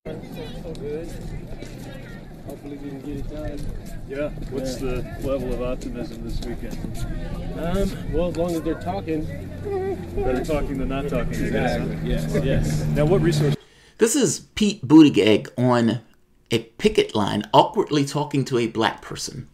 Good. Hopefully we can get it done. Yeah. What's the level of optimism this weekend? Well, as long as they're talking. Better talking than not talking. Exactly. Yes. Now, what resources? This is Pete Buttigieg on a picket line awkwardly talking to a black person.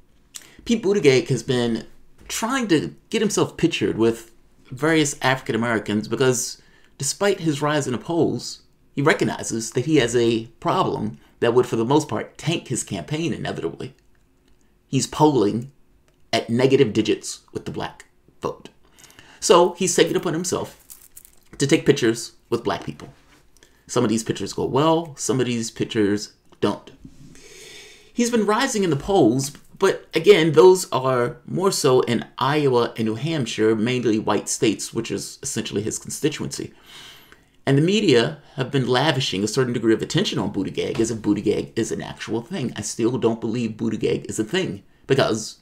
Pete Buttigieg has been trying to get himself pictured with various African Americans because despite his rise in the polls, he recognizes that he has a problem that would, for the most part, tank his campaign inevitably. He's polling at negative digits with the black vote. So he's taken it upon himself to take pictures with black people. Some of these pictures go well, some of these pictures don't. He's been rising in the polls, but again, those are more so in Iowa and New Hampshire, mainly white states, which is essentially his constituency. And the media have been lavishing a certain degree of attention on Buttigieg as if Buttigieg is an actual thing. I still don't believe Buttigieg is a thing because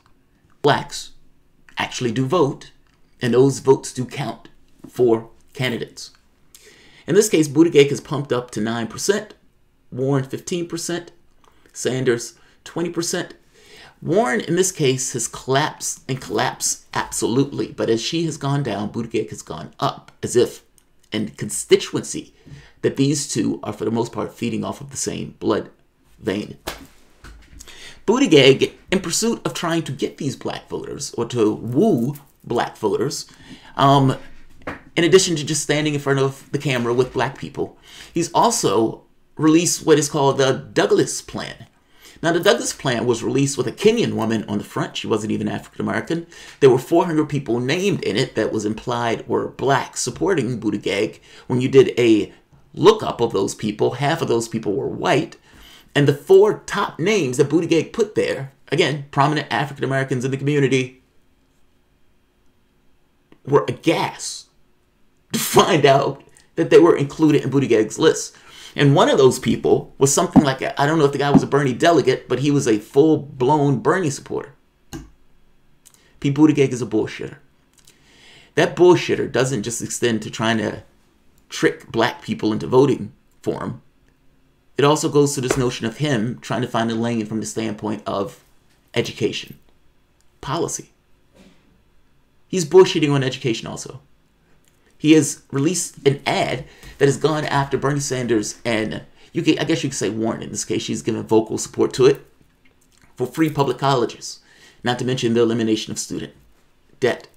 blacks actually do vote, and those votes do count for candidates. In this case, Buttigieg is pumped up to 9%, Warren 15%, Sanders 20%. Warren, in this case, has collapsed and collapsed absolutely, but as she has gone down, Buttigieg has gone up, as if in constituency that these two are, for the most part, feeding off of the same blood vein. Buttigieg, in pursuit of trying to get these black voters, or to woo black voters, in addition to just standing in front of the camera with black people, he's also released what is called the Douglas Plan. Now, the Douglas Plan was released with a Kenyan woman on the front. She wasn't even African American. There were 400 people named in it that was implied were black supporting Buttigieg. When you did a lookup of those people, half of those people were white. And the 4 top names that Buttigieg put there, again, prominent African Americans in the community, were aghast to find out that they were included in Buttigieg's list. And one of those people was something like, I don't know if the guy was a Bernie delegate, but he was a full-blown Bernie supporter. Pete Buttigieg is a bullshitter. That bullshitter doesn't just extend to trying to trick black people into voting for him. It also goes to this notion of him trying to find a lane from the standpoint of education, policy. He's bullshitting on education also. He has released an ad that has gone after Bernie Sanders and I guess you could say Warren in this case. She's given vocal support to it for free public colleges, not to mention the elimination of student debt.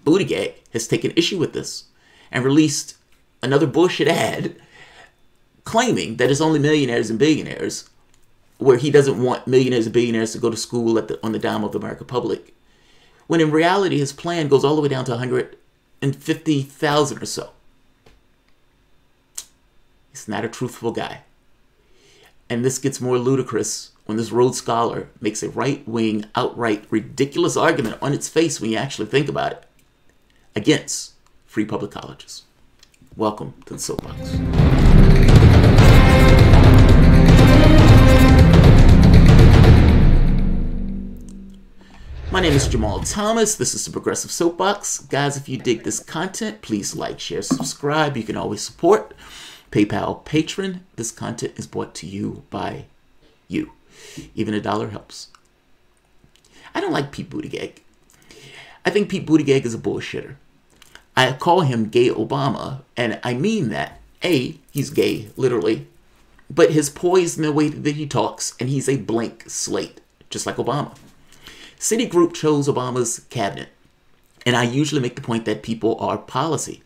Buttigieg has taken issue with this and released another bullshit ad claiming that it's only millionaires and billionaires, where he doesn't want millionaires and billionaires to go to school on the dime of the American public, when in reality his plan goes all the way down to 150,000 or so. He's not a truthful guy. And this gets more ludicrous when this Rhodes Scholar makes a right-wing, outright ridiculous argument on its face when you actually think about it against free public colleges. Welcome to the Soapbox. My name is Jamarl Thomas. This is the Progressive Soapbox. Guys, if you dig this content, please like, share, subscribe. You can always support. PayPal patron. This content is brought to you by you. Even $1 helps. I don't like Pete Buttigieg. I think Pete Buttigieg is a bullshitter. I call him Gay Obama, and I mean that. A, he's gay, literally. But his poise and the way that he talks, and he's a blank slate, just like Obama. Citigroup chose Obama's cabinet. And I usually make the point that people are policy,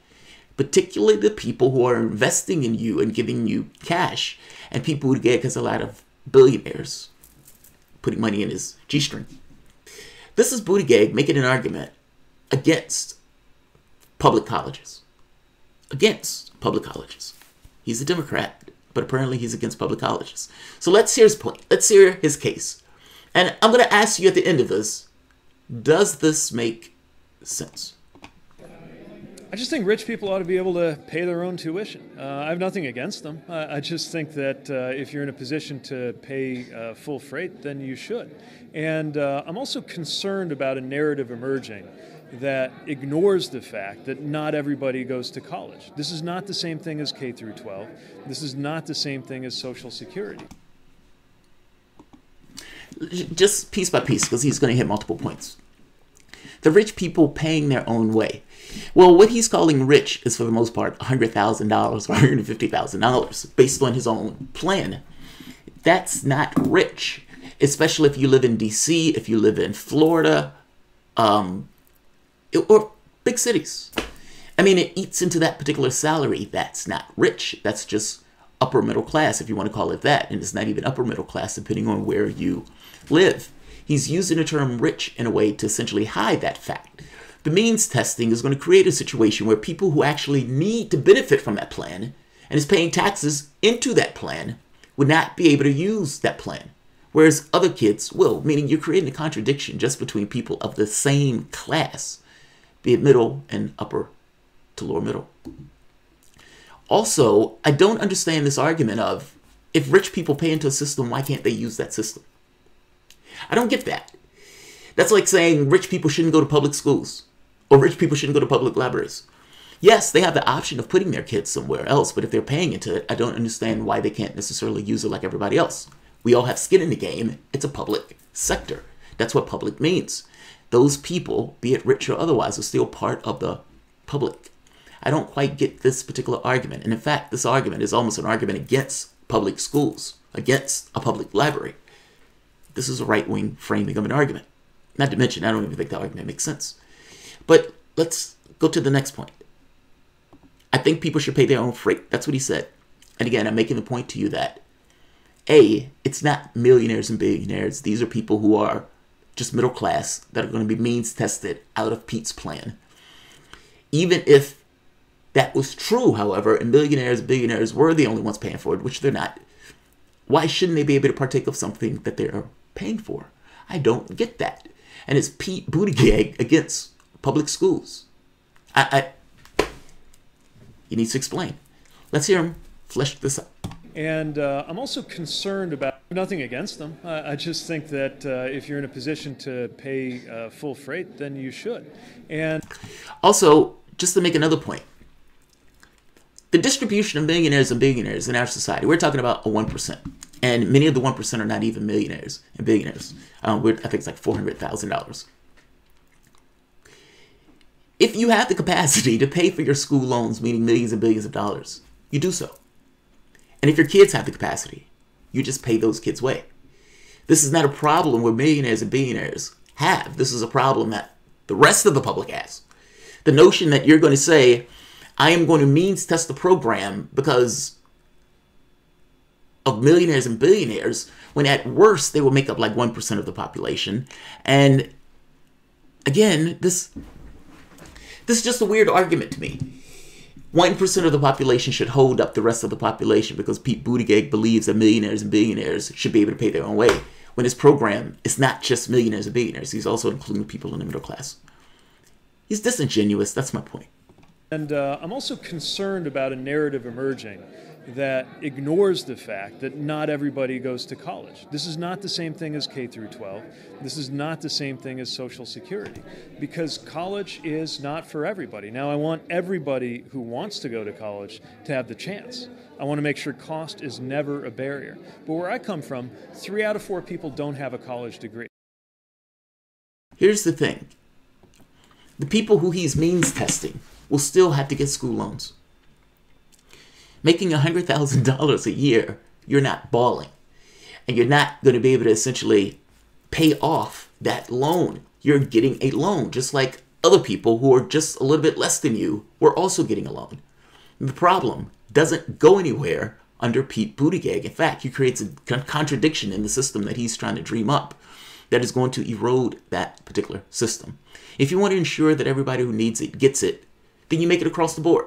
particularly the people who are investing in you and giving you cash. And Pete Buttigieg has a lot of billionaires putting money in his G-string. This is Buttigieg making an argument against public colleges. Against public colleges. He's a Democrat, but apparently he's against public colleges. So let's hear his point. Let's hear his case. And I'm going to ask you at the end of this, does this make sense? I just think rich people ought to be able to pay their own tuition. I have nothing against them. I just think that if you're in a position to pay full freight, then you should. And I'm also concerned about a narrative emerging that ignores the fact that not everybody goes to college. This is not the same thing as K through 12. This is not the same thing as Social Security. Just piece by piece, because he's going to hit multiple points. The rich people paying their own way. Well, what he's calling rich is for the most part $100,000 or $150,000 based on his own plan. That's not rich, especially if you live in DC, if you live in Florida, or big cities. I mean, it eats into that particular salary. That's not rich. That's just upper middle class, if you want to call it that. And it's not even upper middle class, depending on where you live. He's using the term rich in a way to essentially hide that fact. The means testing is going to create a situation where people who actually need to benefit from that plan and is paying taxes into that plan would not be able to use that plan, whereas other kids will, meaning you're creating a contradiction just between people of the same class, be it middle and upper to lower middle. Also, I don't understand this argument of, if rich people pay into a system, why can't they use that system? I don't get that. That's like saying rich people shouldn't go to public schools or rich people shouldn't go to public libraries. Yes, they have the option of putting their kids somewhere else, but if they're paying into it, I don't understand why they can't necessarily use it like everybody else. We all have skin in the game. It's a public sector. That's what public means. Those people, be it rich or otherwise, are still part of the public. I don't quite get this particular argument. And in fact, this argument is almost an argument against public schools, against a public library. This is a right-wing framing of an argument. Not to mention, I don't even think the argument makes sense. But let's go to the next point. I think people should pay their own freight. That's what he said. And again, I'm making the point to you that, A, it's not millionaires and billionaires. These are people who are just middle class that are going to be means tested out of Pete's plan. Even if that was true, however, and millionaires and billionaires were the only ones paying for it, which they're not, why shouldn't they be able to partake of something that they're paying for? I don't get that. And it's Pete Buttigieg against public schools. He needs to explain. Let's hear him flesh this out. And I'm also concerned about nothing against them. I just think that if you're in a position to pay full freight, then you should. And also, just to make another point, the distribution of millionaires and billionaires in our society, we're talking about a 1%. And many of the 1% are not even millionaires and billionaires. I think it's like $400,000. If you have the capacity to pay for your school loans, meaning millions and billions of dollars, you do so. And if your kids have the capacity, you just pay those kids' way. This is not a problem where millionaires and billionaires have. This is a problem that the rest of the public has. The notion that you're going to say, I am going to means test the program because of millionaires and billionaires, when at worst they will make up like 1% of the population. And again, this is just a weird argument to me. 1% of the population should hold up the rest of the population because Pete Buttigieg believes that millionaires and billionaires should be able to pay their own way. When his program is not just millionaires and billionaires, he's also including people in the middle class. He's disingenuous, that's my point. And I'm also concerned about a narrative emerging that ignores the fact that not everybody goes to college. This is not the same thing as K through 12. This is not the same thing as Social Security, because college is not for everybody. Now, I want everybody who wants to go to college to have the chance. I want to make sure cost is never a barrier. But where I come from, 3 out of 4 people don't have a college degree. Here's the thing. The people who he's means testing will still have to get school loans. Making $100,000 a year, you're not balling. And you're not going to be able to essentially pay off that loan. You're getting a loan, just like other people who are just a little bit less than you were also getting a loan. The problem doesn't go anywhere under Pete Buttigieg. In fact, he creates a contradiction in the system that he's trying to dream up that is going to erode that particular system. If you want to ensure that everybody who needs it gets it, then you make it across the board.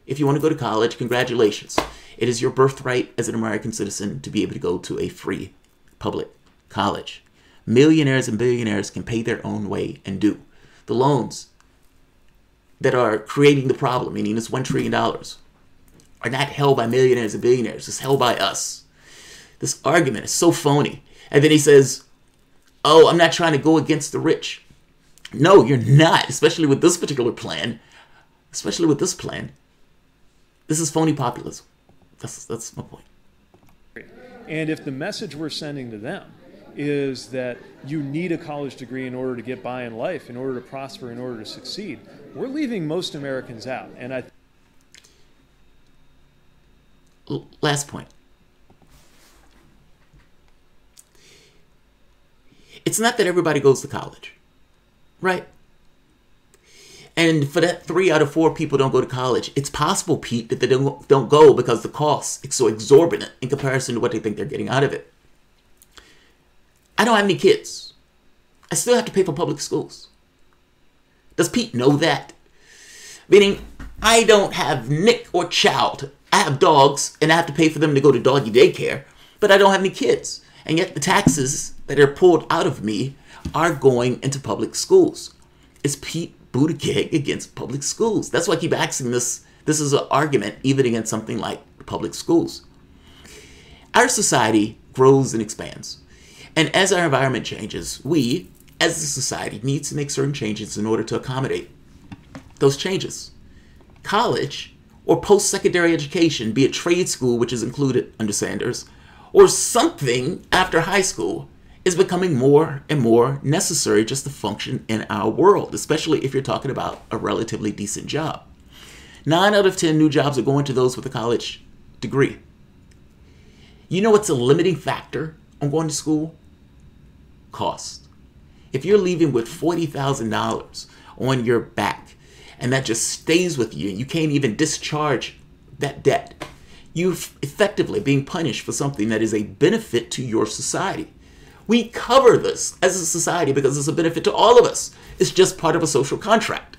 If you want to go to college, congratulations. It is your birthright as an American citizen to be able to go to a free public college. Millionaires and billionaires can pay their own way and do. The loans that are creating the problem, meaning it's $1 trillion, are not held by millionaires and billionaires. It's held by us. This argument is so phony. And then he says, oh, I'm not trying to go against the rich. No, you're not, especially with this particular plan. Especially with this plan. This is phony populism. That's my point. And if the message we're sending to them is that you need a college degree in order to get by in life, in order to prosper, in order to succeed, we're leaving most Americans out. And last point. It's not that everybody goes to college, right? And for that 3 out of 4 people don't go to college, it's possible, Pete, that they don't go because the cost is so exorbitant in comparison to what they think they're getting out of it. I don't have any kids. I still have to pay for public schools. Does Pete know that? Meaning, I don't have Nick or Child. I have dogs, and I have to pay for them to go to doggy daycare, but I don't have any kids. And yet the taxes that are pulled out of me are going into public schools. Is Pete Buttigieg against public schools? That's why I keep asking this. This is an argument even against something like public schools. Our society grows and expands. And as our environment changes, we, as a society, need to make certain changes in order to accommodate those changes. College or post-secondary education, be it trade school, which is included under Sanders, or something after high school, is becoming more and more necessary just to function in our world, especially if you're talking about a relatively decent job. 9 out of 10 new jobs are going to those with a college degree. You know what's a limiting factor on going to school? Cost. If you're leaving with $40,000 on your back and that just stays with you and you can't even discharge that debt, you're effectively being punished for something that is a benefit to your society. We cover this as a society because it's a benefit to all of us. It's just part of a social contract.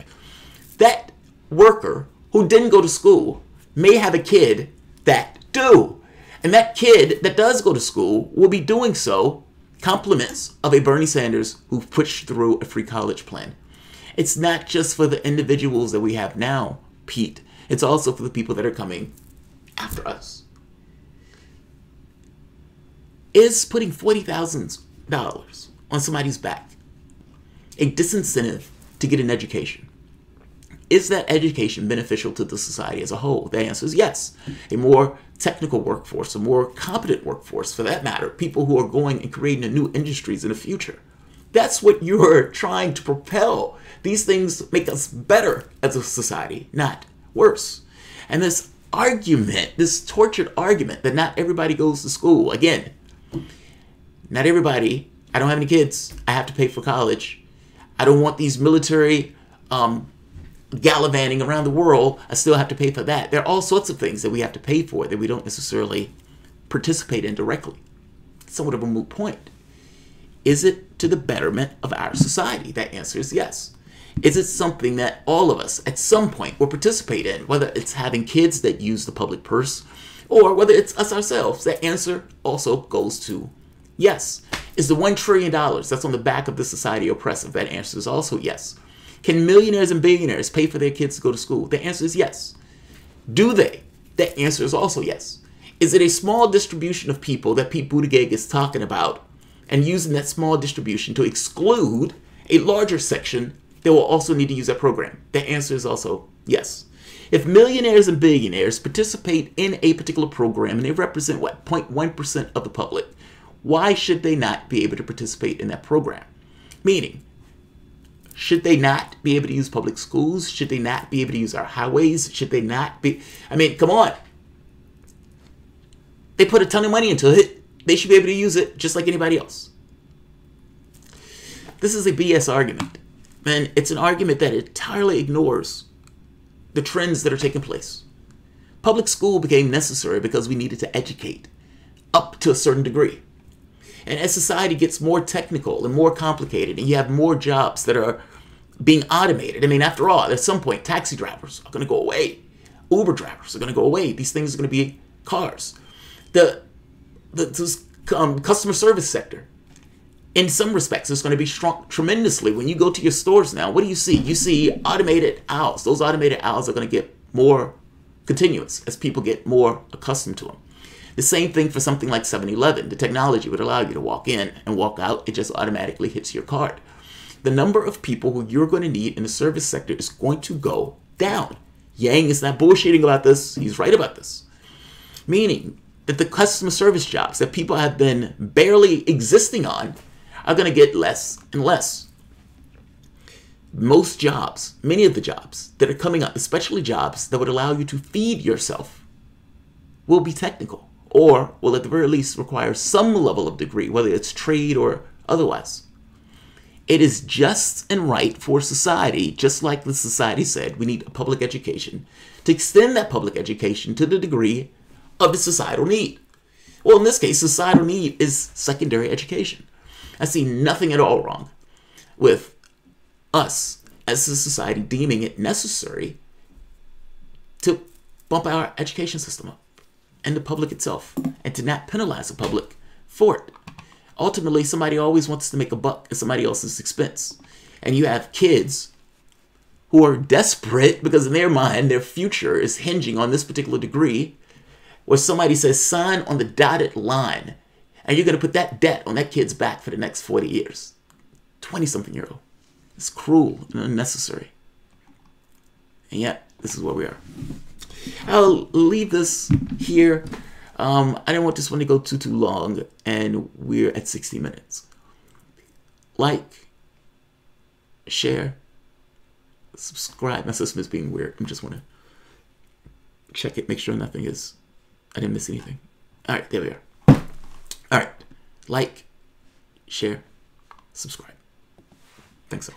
That worker who didn't go to school may have a kid that do. And that kid that does go to school will be doing so compliments of a Bernie Sanders who pushed through a free college plan. It's not just for the individuals that we have now, Pete. It's also for the people that are coming after us. Is putting $40,000 on somebody's back a disincentive to get an education? Is that education beneficial to the society as a whole? The answer is yes. A more technical workforce, a more competent workforce for that matter, people who are going and creating new industries in the future. That's what you're trying to propel. These things make us better as a society, not worse. And this argument, this tortured argument that not everybody goes to school, again, not everybody. I don't have any kids. I have to pay for college. I don't want these military gallivanting around the world. I still have to pay for that. There are all sorts of things that we have to pay for that we don't necessarily participate in directly. It's somewhat of a moot point. Is it to the betterment of our society? That answer is yes. Is it something that all of us at some point will participate in, whether it's having kids that use the public purse or whether it's us ourselves? That answer also goes to yes. Is the $1 trillion that's on the back of the society oppressive? That answer is also yes. Can millionaires and billionaires pay for their kids to go to school? The answer is yes. Do they? The answer is also yes. Is it a small distribution of people that Pete Buttigieg is talking about and using that small distribution to exclude a larger section that will also need to use that program? The answer is also yes. If millionaires and billionaires participate in a particular program and they represent, 0.1% of the public, why should they not be able to participate in that program? Meaning, should they not be able to use public schools? Should they not be able to use our highways? Should they not be? I mean, come on. They put a ton of money into it. They should be able to use it just like anybody else. This is a BS argument. And it's an argument that entirely ignores the trends that are taking place. Public school became necessary because we needed to educate up to a certain degree. And as society gets more technical and more complicated, and you have more jobs that are being automated, I mean, after all, at some point, taxi drivers are going to go away. Uber drivers are going to go away. These things are going to be cars. The customer service sector, in some respects, is going to be shrunk tremendously. When you go to your stores now, what do you see? You see automated aisles. Those automated aisles are going to get more continuous as people get more accustomed to them. The same thing for something like 7-Eleven. The technology would allow you to walk in and walk out. It just automatically hits your card. the number of people who you're going to need in the service sector is going to go down. Yang is not bullshitting about this. He's right about this. Meaning that the customer service jobs that people have been barely existing on are going to get less and less. Most jobs, many of the jobs that are coming up, especially jobs that would allow you to feed yourself, will be technical, or will at the very least require some level of degree, whether it's trade or otherwise. It is just and right for society, just like the society said, we need a public education, to extend that public education to the degree of the societal need. Well, in this case, societal need is secondary education. I see nothing at all wrong with us as a society deeming it necessary to bump our education system up and the public itself, and to not penalize the public for it. Ultimately, somebody always wants to make a buck at somebody else's expense. And you have kids who are desperate because in their mind, their future is hinging on this particular degree, where somebody says, sign on the dotted line, and you're going to put that debt on that kid's back for the next 40 years. 20-something-year-old. It's cruel and unnecessary. And yet, this is where we are. I'll leave this here. I didn't want this one to go too long, and we're at 60 minutes. Like, share, subscribe. My system is being weird. I just want to check it, make sure I didn't miss anything. All right, there we are. All right, like, share, subscribe. Thanks all.